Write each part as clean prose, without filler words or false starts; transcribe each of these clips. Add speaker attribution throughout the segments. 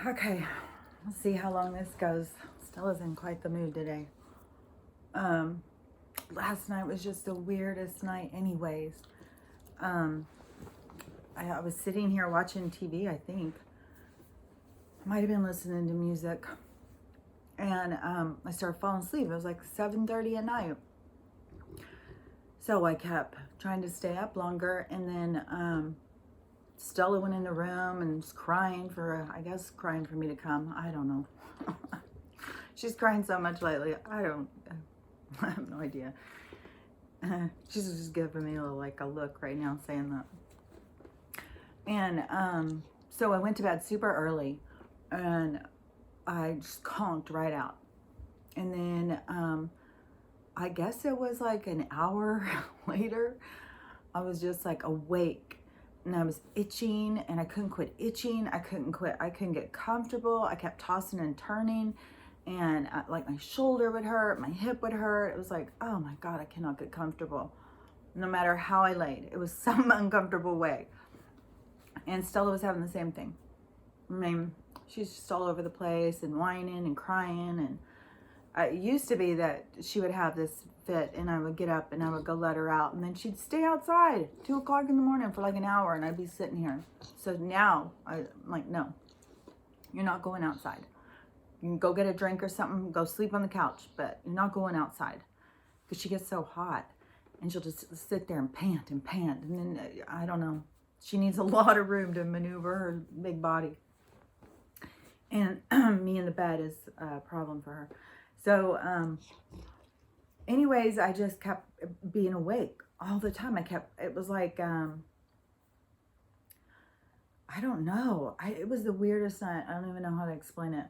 Speaker 1: Okay, let's see how long this goes. Stella's in quite the mood today. Um, Last night was just the weirdest night anyways. Um, I was sitting here watching TV, I think. I might have been listening to music. And I started falling asleep. It was like 7:30 at night. So I kept trying to stay up longer. And then Stella went in the room and was crying crying for me to come. I don't know. She's crying so much lately. I have no idea. She's just giving me a look right now saying that. And so I went to bed super early and I just conked right out. And then I guess it was like an hour later, I was just like awake and I was itching and I couldn't quit itching. I couldn't get comfortable. I kept tossing and turning and like my shoulder would hurt, my hip would hurt. It was like, oh my God, I cannot get comfortable. No matter how I laid, it was some uncomfortable way. And Stella was having the same thing. I mean, she's just all over the place and whining and crying. And it used to be that she would have this fit and I would get up and I would go let her out. And then she'd stay outside 2 o'clock in the morning for like an hour and I'd be sitting here. So now I'm like, no, you're not going outside. You can go get a drink or something, go sleep on the couch, but you're not going outside because she gets so hot and she'll just sit there and pant. And then, I don't know, she needs a lot of room to maneuver her big body. And me in the bed is a problem for her. So, anyways, I just kept being awake all the time. It was like, I don't know. It was the weirdest night. I don't even know how to explain it.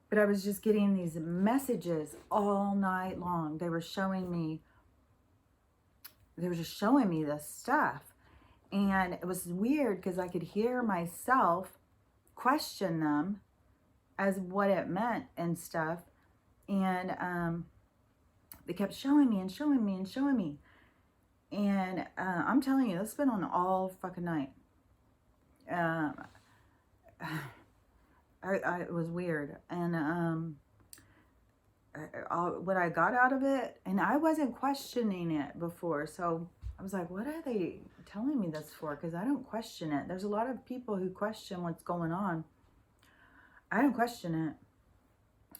Speaker 1: But I was just getting these messages all night long. They were just showing me this stuff. And it was weird because I could hear myself question them as what it meant and stuff. And they kept showing me and showing me and showing me. And I'm telling you, this has been on all fucking night. It was weird. And what I got out of it, and I wasn't questioning it before. So I was like, what are they telling me this for? Because I don't question it. There's a lot of people who question what's going on. I don't question it.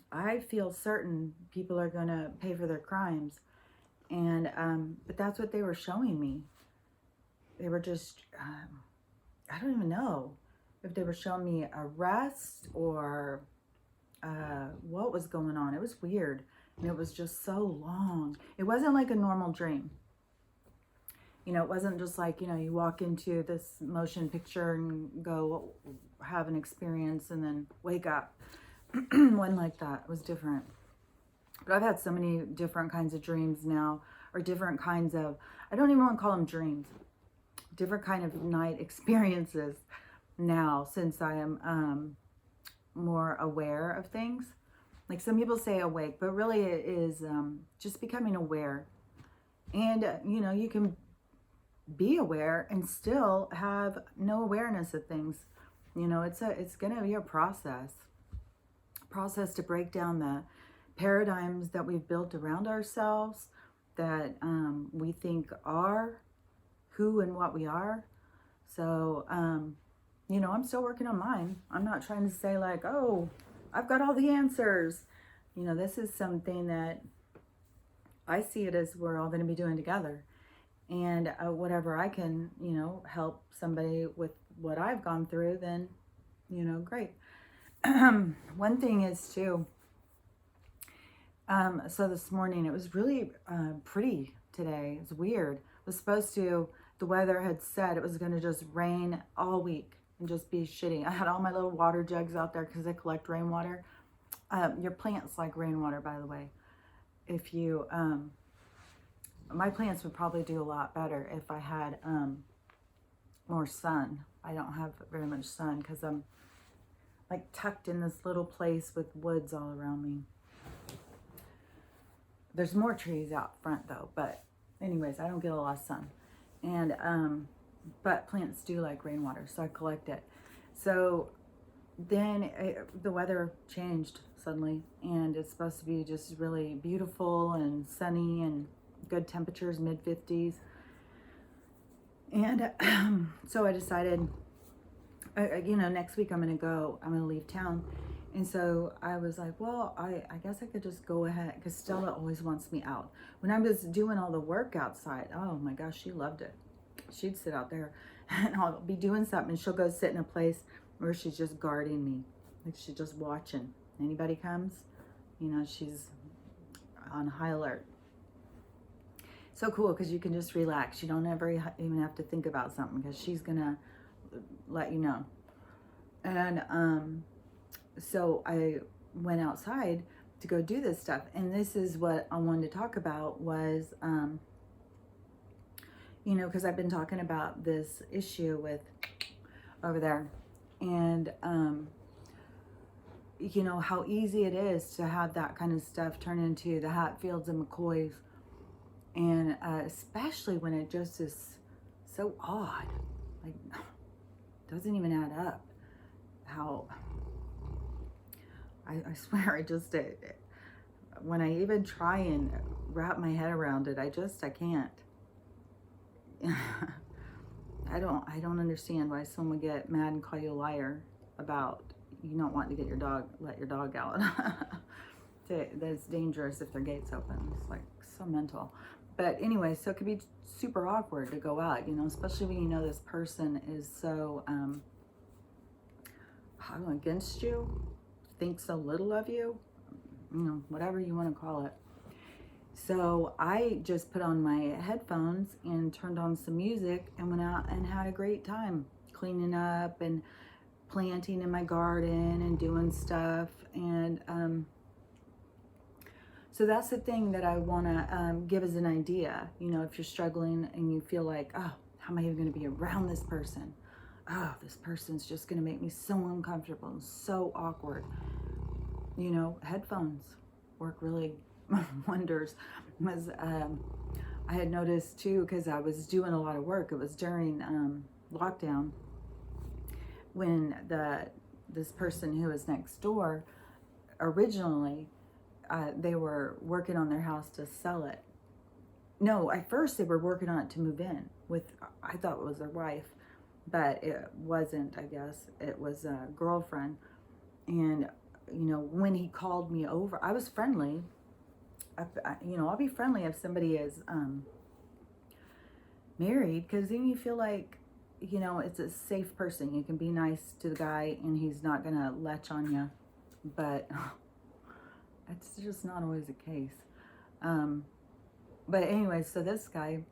Speaker 1: I feel certain people are going to pay for their crimes. And, but that's what they were showing me. They were just, I don't even know if they were showing me arrest or what was going on. It was weird. And it was just so long. It wasn't like a normal dream. You know, it wasn't just like, you know, you walk into this motion picture and go have an experience and then wake up. It wasn't like that. It was different. But I've had so many different kinds of dreams now, or different kinds of, I don't even want to call them dreams, different kind of night experiences now since I am more aware of things. Like some people say awake, but really it is just becoming aware. And, you know, you can be aware and still have no awareness of things. You know, it's going to be a process to break down the paradigms that we've built around ourselves that we think are who and what we are. So, you know, I'm still working on mine. I'm not trying to say like, oh, I've got all the answers. You know, this is something that I see it as we're all going to be doing together. And whatever I can, you know, help somebody with what I've gone through, then, you know, great. One thing is too, so this morning, it was really pretty today. It's weird. It was supposed to, the weather had said it was going to just rain all week and just be shitty. I had all my little water jugs out there because I collect rainwater. Your plants like rainwater, by the way. If you, my plants would probably do a lot better if I had more sun. I don't have very much sun because I'm like tucked in this little place with woods all around me. There's more trees out front though, but anyways, I don't get a lot of sun. And, but plants do like rainwater, so I collect it. So then the weather changed suddenly, and it's supposed to be just really beautiful and sunny and good temperatures, mid 50s. And so I decided, next week I'm going to leave town. And so I was like, well, I guess I could just go ahead, because Stella always wants me out. When I was doing all the work outside, oh my gosh, she loved it. She'd sit out there and I'll be doing something and she'll go sit in a place where she's just guarding me. Like she's just watching. Anybody comes, she's on high alert. So cool, because you can just relax. You don't ever even have to think about something, because she's going to let you know. And so I went outside to go do this stuff. And this is what I wanted to talk about was, because I've been talking about this issue with over there. And, how easy it is to have that kind of stuff turn into the Hatfields and McCoys. And especially when it just is so odd. Like, doesn't even add up. How, I swear, when I even try and wrap my head around it, I can't. I don't understand why someone would get mad and call you a liar about you not wanting to let your dog out. That's dangerous if their gate's open. It's like so mental. But anyway, so it could be super awkward to go out, especially when this person is so against you, thinks so little of you, whatever you want to call it. So I just put on my headphones and turned on some music and went out and had a great time cleaning up and planting in my garden and doing stuff. And so that's the thing that I want to give as an idea. If you're struggling and you feel like, oh, how am I even going to be around this person? Oh, this person's just going to make me so uncomfortable and so awkward. Headphones work really wonders. Was I had noticed too, because I was doing a lot of work. It was during lockdown when this person who was next door originally, they were working on their house to sell it. No, at first they were working on it to move in with, I thought it was their wife, but it wasn't, I guess. It was a girlfriend. And, when he called me over, I was friendly. I'll be friendly if somebody is married, because then you feel like, it's a safe person. You can be nice to the guy and he's not going to latch on you. But it's just not always the case. But anyway, so this guy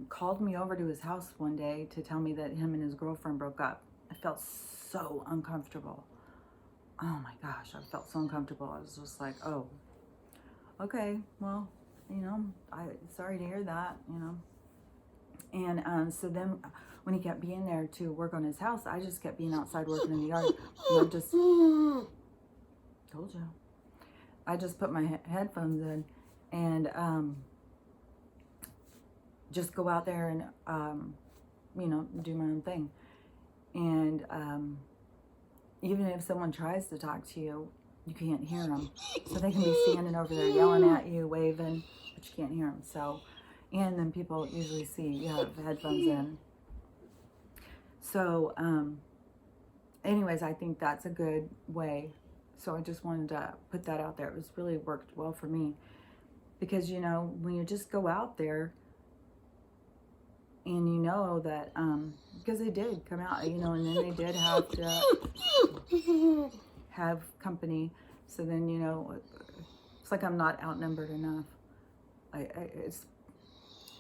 Speaker 1: called me over to his house one day to tell me that him and his girlfriend broke up. I felt so uncomfortable. Oh my gosh, I felt so uncomfortable. I was just like, oh, okay, well, sorry to hear that, And so then when he kept being there to work on his house, I just kept being outside working in the yard. And I just told you. I just put my headphones in and just go out there and, do my own thing. And even if someone tries to talk to you, you can't hear them. So they can be standing over there yelling at you, waving, but you can't hear them. So, and then people usually see you have headphones in. So, anyways, I think that's a good way. So I just wanted to put that out there. It was really worked well for me. Because, when you just go out there and that, because they did come out, and then they did have to have company. So then, it's like I'm not outnumbered enough. It's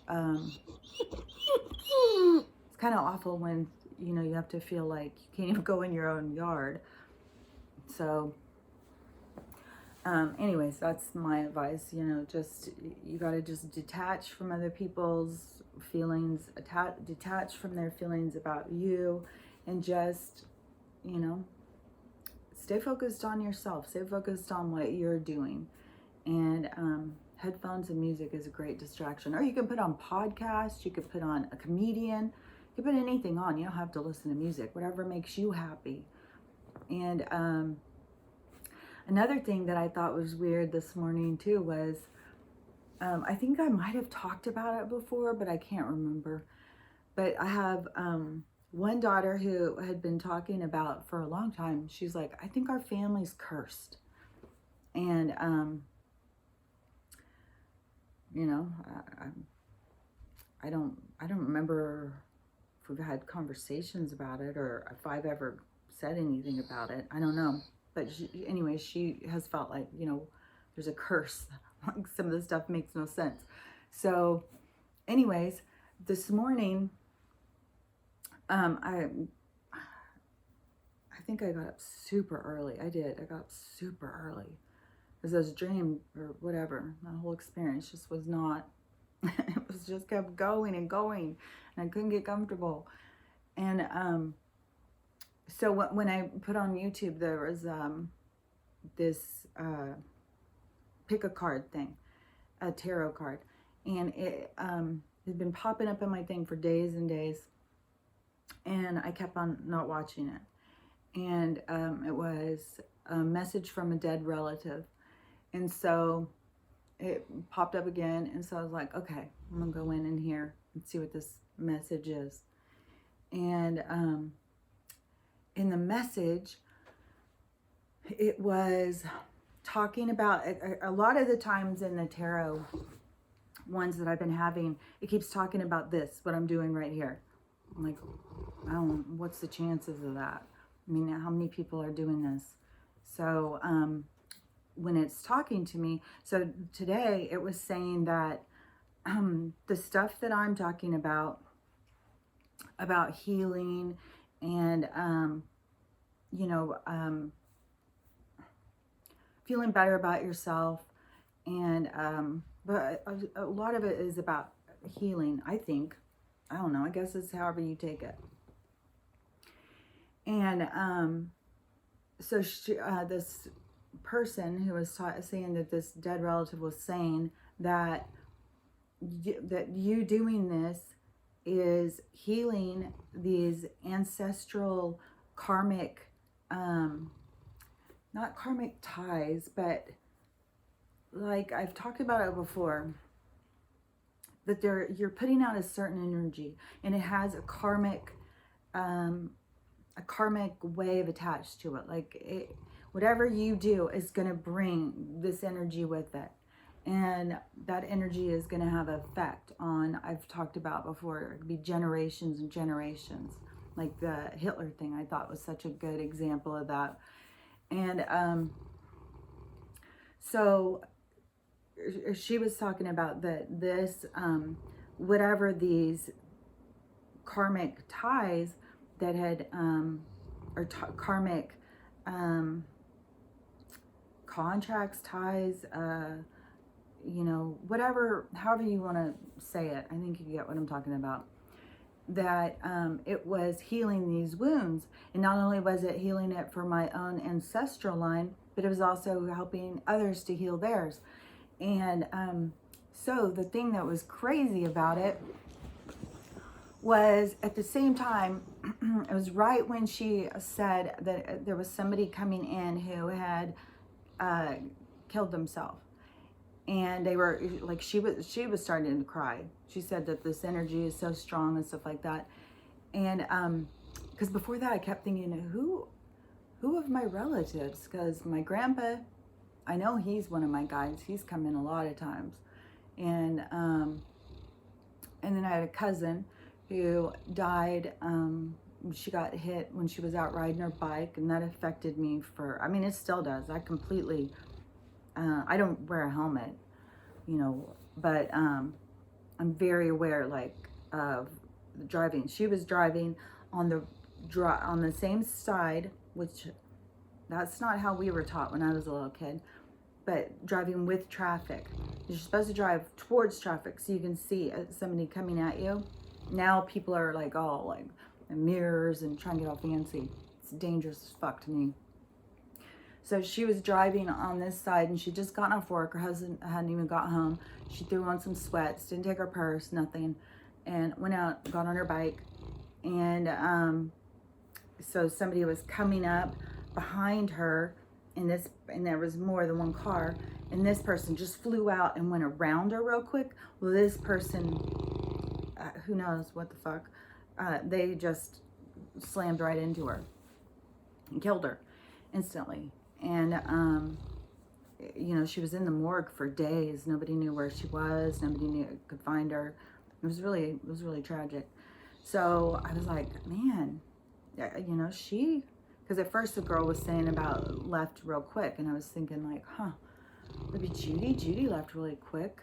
Speaker 1: kind of awful when, you have to feel like you can't even go in your own yard. So, anyways, that's my advice. You got to just detach from other people's feelings, detach from their feelings about you, and just, stay focused on yourself, stay focused on what you're doing. And headphones and music is a great distraction. Or you can put on podcasts, you could put on a comedian, you can put anything on. You don't have to listen to music, whatever makes you happy. And another thing that I thought was weird this morning too was, I think I might have talked about it before, but I can't remember. But I have one daughter who had been talking about for a long time. She's like, I think our family's cursed. And, you know, I don't remember if we've had conversations about it or if I've ever said anything about it. I don't know. But anyway, she has felt like, you know, there's a curse. Like some of the stuff makes no sense. So anyways, this morning, I think I got up super early. I did. I got up super early because this dream or whatever, my whole experience just was not, it was just kept going and going, and I couldn't get comfortable. And so when I put on YouTube, there was this pick a card thing, a tarot card, and it had been popping up in my thing for days and days, and I kept on not watching it. And it was a message from a dead relative, and so it popped up again, and so I was like, okay, I'm gonna go in here and see what this message is. And in the message, it was talking about, a lot of the times in the tarot ones that I've been having, it keeps talking about this, what I'm doing right here. I'm like, I don't know, what's the chances of that? I mean, how many people are doing this? So when it's talking to me, so today it was saying that the stuff that I'm talking about healing and, you know, feeling better about yourself, and but a lot of it is about healing, I think. I don't know, I guess it's however you take it. And so this person who was saying that this dead relative was saying that you doing this is healing these ancestral karmic, not karmic ties, but like I've talked about it before, that you're putting out a certain energy, and it has a karmic wave attached to it. Like whatever you do is going to bring this energy with it, and that energy is going to have an effect on, I've talked about before, it could be generations and generations. Like the Hitler thing, I thought was such a good example of that. And so she was talking about that this whatever these karmic ties that had or karmic contracts, ties, you know, whatever, however you want to say it, I think you get what I'm talking about, that it was healing these wounds. And not only was it healing it for my own ancestral line, but it was also helping others to heal theirs. And so the thing that was crazy about it was, at the same time, it was right when she said that there was somebody coming in who had killed themselves. And they were like, she was starting to cry. She said that this energy is so strong and stuff like that. And because before that I kept thinking, who of my relatives? Because my grandpa, I know he's one of my guides. He's come in a lot of times. And then I had a cousin who died. She got hit when she was out riding her bike, and that affected me for, I mean, it still does. I completely, I don't wear a helmet, you know, but I'm very aware, like, of driving. She was driving on the same side, which that's not how we were taught when I was a little kid, but driving with traffic. You're supposed to drive towards traffic so you can see somebody coming at you. Now people are like all like mirrors and trying to get all fancy. It's dangerous as fuck to me. So she was driving on this side, and she just gotten off work. Her husband hadn't even got home. She threw on some sweats, didn't take her purse, nothing, and went out, got on her bike. And so somebody was coming up behind her, and there was more than one car, and this person just flew out and went around her real quick. Well, this person, who knows what the fuck, they just slammed right into her and killed her instantly. And you know, she was in the morgue for days. Nobody knew where she was. Nobody could find her. It was really tragic. So I was like, man, you know, because at first the girl was saying about left real quick, and I was thinking like, huh, maybe Judy left really quick.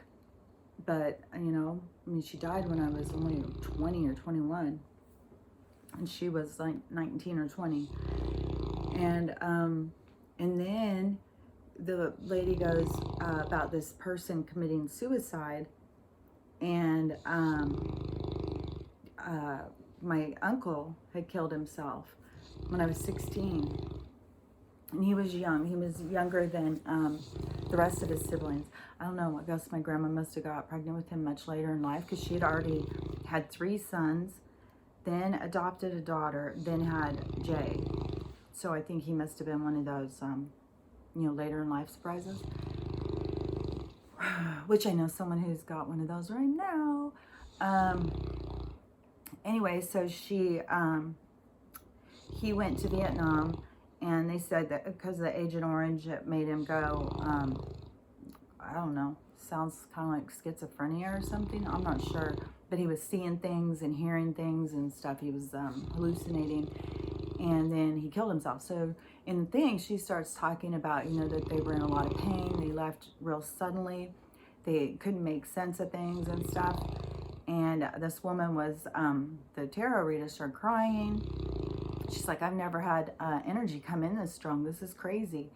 Speaker 1: But, you know, I mean, she died when I was only 20 or 21, and she was like 19 or 20. And then the lady goes about this person committing suicide, and my uncle had killed himself when I was 16, and he was young. He was younger than the rest of his siblings. I don't know, I guess my grandma must have got pregnant with him much later in life, because she had already had 3 sons, then adopted a daughter, then had Jay. So I think he must have been one of those, you know, later in life surprises. Which I know someone who's got one of those right now. Anyway, so he went to Vietnam, and they said that because of the Agent Orange, it made him go, I don't know, sounds kind of like schizophrenia or something. I'm not sure. But he was seeing things and hearing things and stuff. He was hallucinating. And then he killed himself. So in the thing, she starts talking about, you know, that they were in a lot of pain. They left real suddenly. They couldn't make sense of things and stuff. And this woman was, the tarot reader started crying. She's like, I've never had energy come in this strong. This is crazy.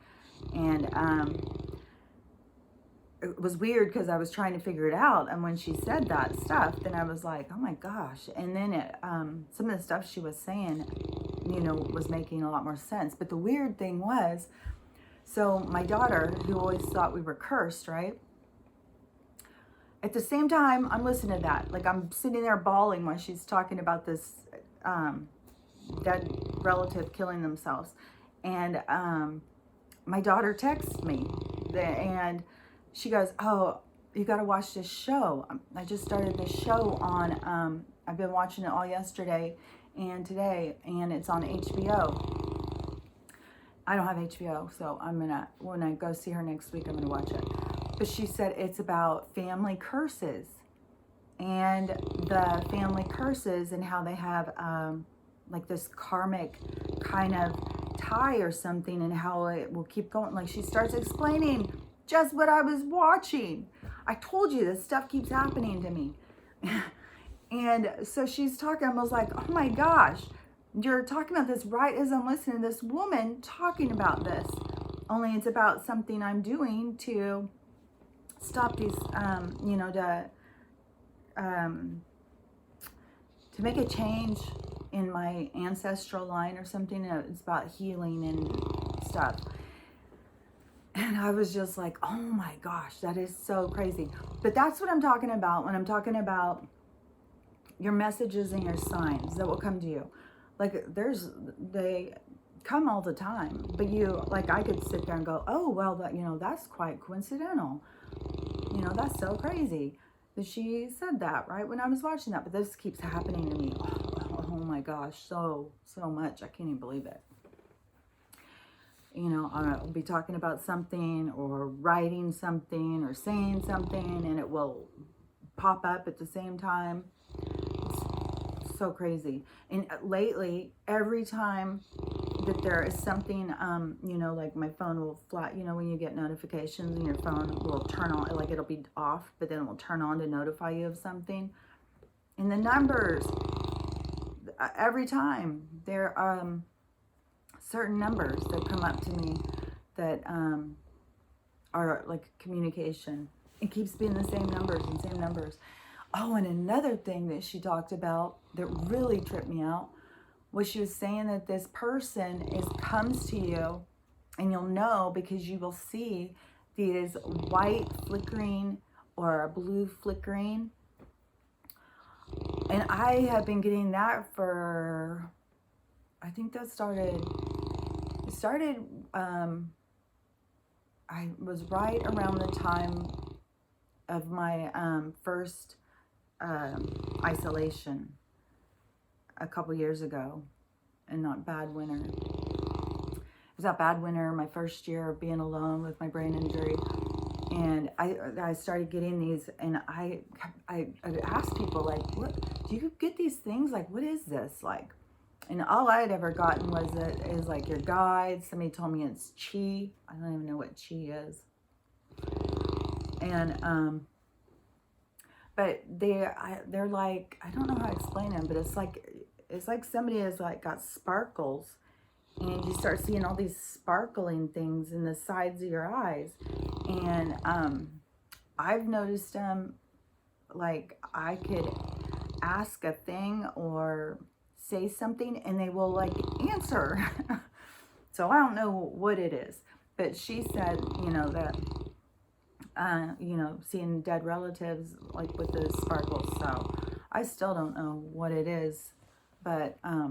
Speaker 1: And it was weird because I was trying to figure it out. And when she said that stuff, then I was like, oh my gosh. And then some of the stuff she was saying, you know, was making a lot more sense. But the weird thing was, so my daughter, who always thought we were cursed, right? At the same time, I'm listening to that. Like, I'm sitting there bawling while she's talking about this dead relative killing themselves. And my daughter texts me, and she goes, oh, you got to watch this show. I just started this show on, I've been watching it all yesterday and today, and it's on HBO. I don't have HBO, so when I go see her next week, I'm gonna watch it. But she said it's about family curses, and the family curses, and how they have like this karmic kind of tie or something, and how it will keep going. Like, she starts explaining just what I was watching. I told you this stuff keeps happening to me. And so she's talking, I was like, oh my gosh, you're talking about this right as I'm listening to this woman talking about this. Only it's about something I'm doing to stop these, you know, to make a change in my ancestral line or something. It's about healing and stuff. And I was just like, oh my gosh, that is so crazy. But that's what I'm talking about when I'm talking about your messages and your signs that will come to you. Like, they come all the time, but I could sit there and go, oh, well, that, you know, that's quite coincidental. You know, that's so crazy that she said that, right, when I was watching that. But this keeps happening to me. Oh my gosh, so much. I can't even believe it. You know, I'll be talking about something or writing something or saying something, and it will pop up at the same time. It's so crazy. And lately, every time that there is something, you know, like my phone will flat, you know, when you get notifications and your phone will turn on, like it'll be off, but then it will turn on to notify you of something. And the numbers, every time, there are certain numbers that come up to me that are like communication. It keeps being the same numbers and same numbers. Oh, and another thing that she talked about that really tripped me out was she was saying that this person comes to you, and you'll know because you will see these white flickering or a blue flickering. And I have been getting that for, I think that started started, I was right around the time of my first isolation a couple years ago, and not bad winter. It was that bad winter, my first year of being alone with my brain injury. And I started getting these, and I asked people, like, what, do you get these things? Like, what is this? Like, and all I had ever gotten was it is like your guide. Somebody told me it's chi. I don't even know what chi is. And, but they're like, I don't know how to explain them, but it's like somebody has like got sparkles, and you start seeing all these sparkling things in the sides of your eyes. And I've noticed them, like I could ask a thing or say something and they will like answer. So I don't know what it is, but she said, that, seeing dead relatives like with the sparkles. So I still don't know what it is, but I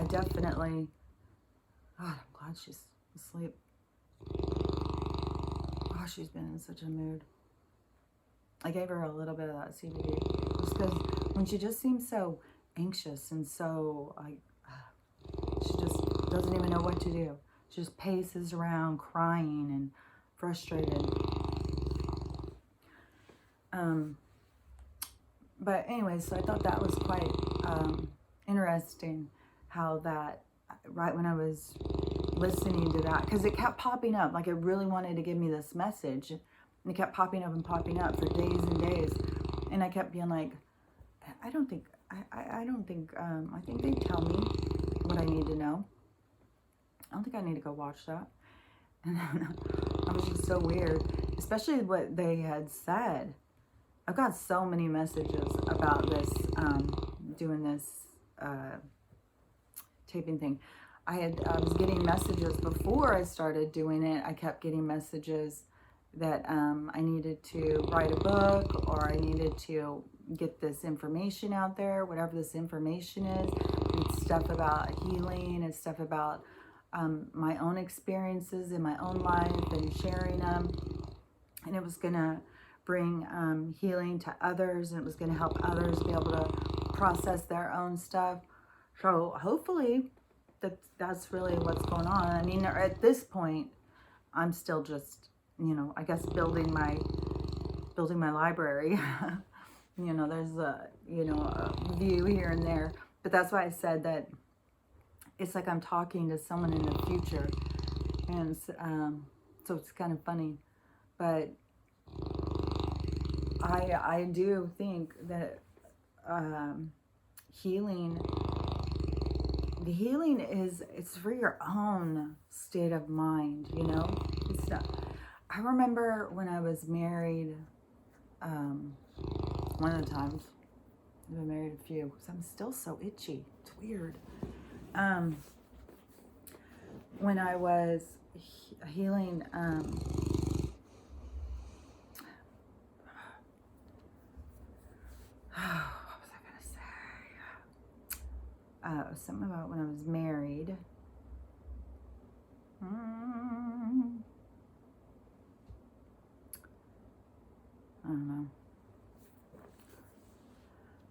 Speaker 1: definitely, God, I'm glad she's asleep. Oh, she's been in such a mood. I gave her a little bit of that CBD just because when she just seems so anxious and so like, she just doesn't even know what to do. She just paces around crying and frustrated. But anyways, so I thought that was quite interesting how that, right when I was listening to that, because it kept popping up, like it really wanted to give me this message, and it kept popping up and popping up for days and days, and I kept being like, I don't think I think they tell me what I need to know. I don't think I need to go watch that. And then I was just so weird, especially what they had said. I've got so many messages about this, doing this taping thing. I was getting messages before I started doing it. I kept getting messages that I needed to write a book, or I needed to get this information out there, whatever this information is. It's stuff about healing and stuff about my own experiences in my own life and sharing them. And it was going to bring healing to others, and it was going to help others be able to process their own stuff. So hopefully that's really what's going on. I mean, at this point, I'm still just, I guess building my library. There's a view here and there, but that's why I said that it's like I'm talking to someone in the future, and so it's kind of funny, but I do think that the healing it's for your own state of mind. It's not. I remember when I was married, one of the times, I've been married a few, because I'm still so itchy. It's weird. When I was healing, what was I gonna say? Something about when I was married. I don't know.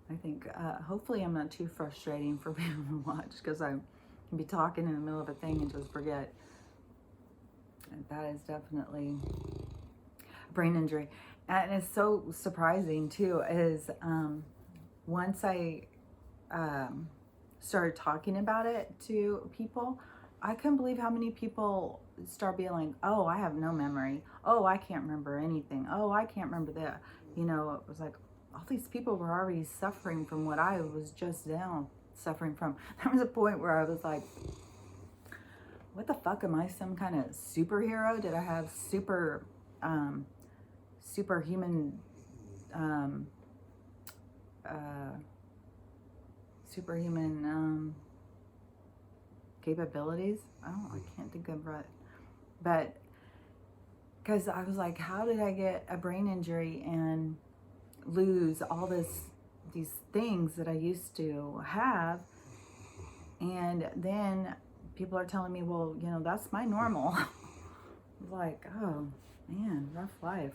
Speaker 1: I think hopefully I'm not too frustrating for people to watch, because I can be talking in the middle of a thing and just forget. And that is definitely a brain injury. And it's so surprising too, is once I started talking about it to people, I couldn't believe how many people start being like, oh, I have no memory. Oh, I can't remember anything. Oh, I can't remember that. It was like all these people were already suffering from what I was just now suffering from. There was a point where I was like, what the fuck, am I some kind of superhero? Did I have superhuman capabilities? I can't think of it. But because I was like, how did I get a brain injury and lose all these things that I used to have, and then people are telling me, well, you know, that's my normal. Like, oh man, rough life.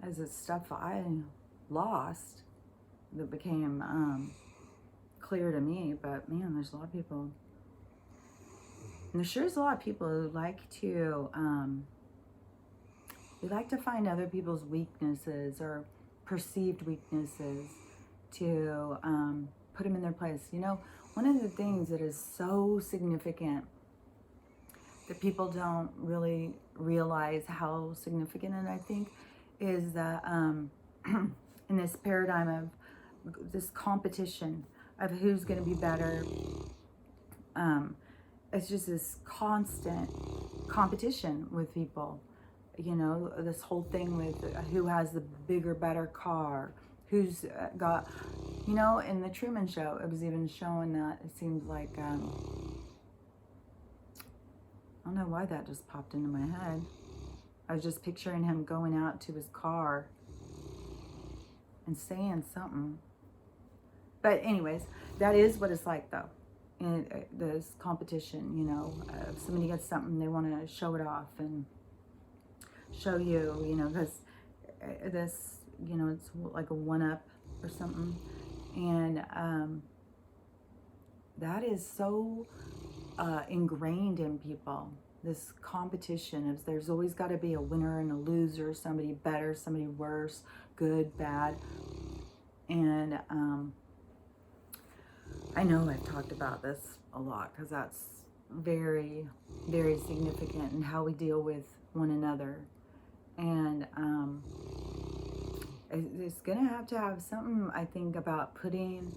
Speaker 1: As it's stuff I lost that became clear to me, but man, there's a lot of people, and there sure is a lot of people who like to they like to find other people's weaknesses or perceived weaknesses to put them in their place. You know, one of the things that is so significant that people don't really realize how significant it, I think, is that in this paradigm of this competition of who's going to be better, it's just this constant competition with people. You know, this whole thing with who has the bigger, better car, who's got, you know, in the Truman Show, it was even showing that it seems like, I don't know why that just popped into my head. I was just picturing him going out to his car and saying something. But anyways, that is what it's like though. In this competition, you know, if somebody gets something, they want to show it off and show you, you know, because this, you know, it's like a one-up or something. And that is so ingrained in people. This competition is, there's always got to be a winner and a loser, somebody better, somebody worse, good, bad. And I know I've talked about this a lot because that's very, very significant in how we deal with one another. And it's gonna have something, I think, about putting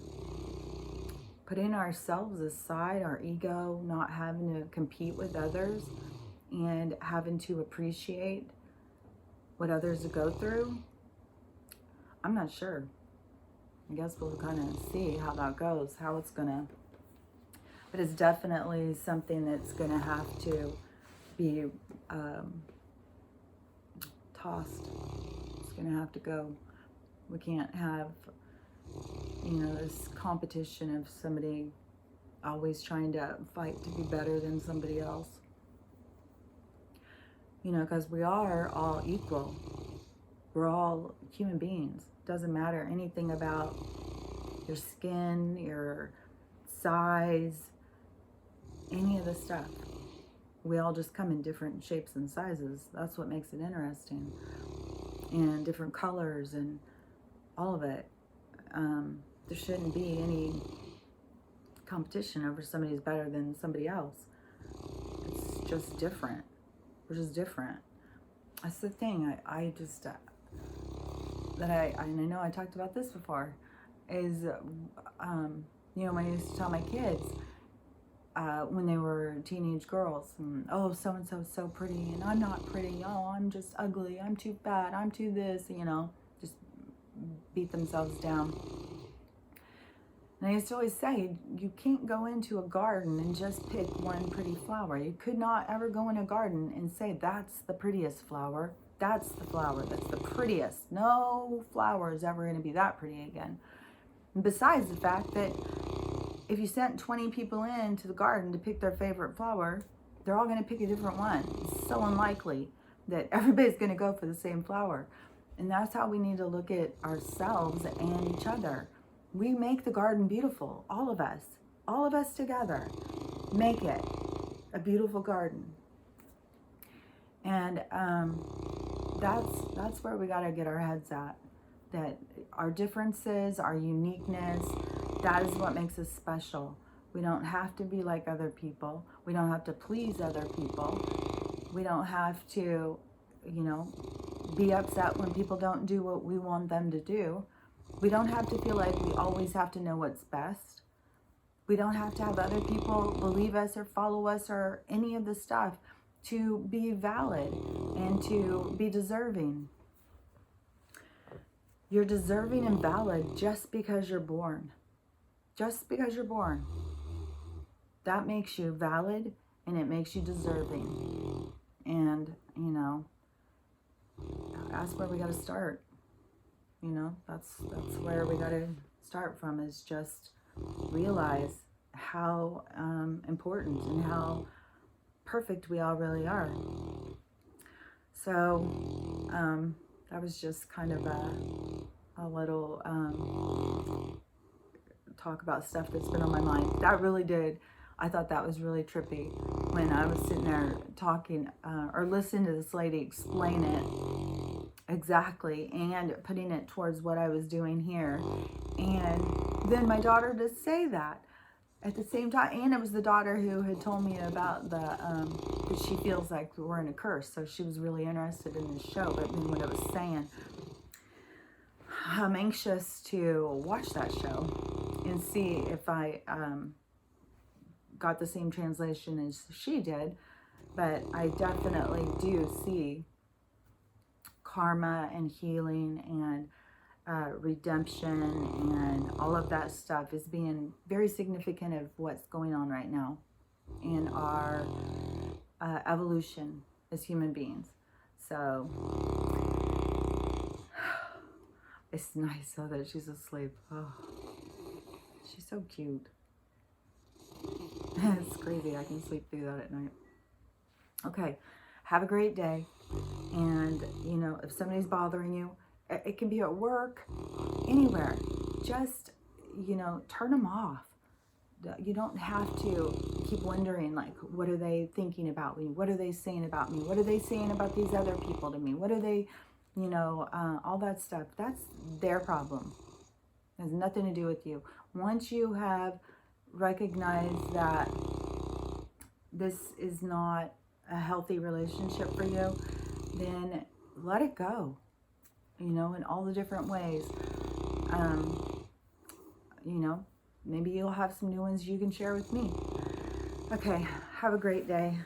Speaker 1: ourselves aside, our ego, not having to compete with others, and having to appreciate what others go through. I'm not sure. I guess we'll kind of see how that goes, how it's gonna, but it's definitely something that's gonna have to be tossed. It's gonna have to go. We can't have, you know, this competition of somebody always trying to fight to be better than somebody else. You know, because we are all equal. We're all human beings. Doesn't matter anything about your skin, your size, any of the stuff. We all just come in different shapes and sizes. That's what makes it interesting. And different colors and all of it. There shouldn't be any competition over somebody's better than somebody else. It's just different. We're just different. That's the thing. I just that I know I talked about this before, is you know, when I used to tell my kids when they were teenage girls, and, oh, so and so is so pretty, and I'm not pretty. Oh, I'm just ugly. I'm too fat. I'm too this. You know, just beat themselves down. And I used to always say, you can't go into a garden and just pick one pretty flower. You could not ever go in a garden and say, that's the prettiest flower. That's the flower that's the prettiest. No flower is ever going to be that pretty again. And besides the fact that if you sent 20 people into the garden to pick their favorite flower, they're all going to pick a different one. It's so unlikely that everybody's going to go for the same flower. And that's how we need to look at ourselves and each other. We make the garden beautiful, all of us together make it a beautiful garden. And that's where we got to get our heads at, that our differences, our uniqueness, that is what makes us special. We don't have to be like other people. We don't have to please other people. We don't have to, you know, be upset when people don't do what we want them to do. We don't have to feel like we always have to know what's best. We don't have to have other people believe us or follow us or any of the stuff to be valid and to be deserving. You're deserving and valid just because you're born. Just because you're born. That makes you valid and it makes you deserving. And, you know, that's where we got to start. You know, that's where we got to start from, is just realize how important and how perfect we all really are. So that was just kind of a little talk about stuff that's been on my mind. That really did. I thought that was really trippy when I was sitting there talking or listening to this lady explain it exactly and putting it towards what I was doing here. And then my daughter to say that at the same time. And it was the daughter who had told me about the, that she feels like we're in a curse. So she was really interested in the show. But then what it was saying, I'm anxious to watch that show and see if I got the same translation as she did. But I definitely do see karma and healing and redemption and all of that stuff is being very significant of what's going on right now in our evolution as human beings. So it's nice though that she's asleep. Oh, she's so cute. It's crazy. I can sleep through that at night. Okay, have a great day. And, you know, if somebody's bothering you, it can be at work, anywhere. Just, you know, turn them off. You don't have to keep wondering, like, what are they thinking about me? What are they saying about me? What are they saying about these other people to me? What are they, you know, all that stuff. That's their problem. It has nothing to do with you. Once you have recognized that this is not a healthy relationship for you, then let it go. You know, in all the different ways. You know, maybe you'll have some new ones you can share with me. Okay, have a great day.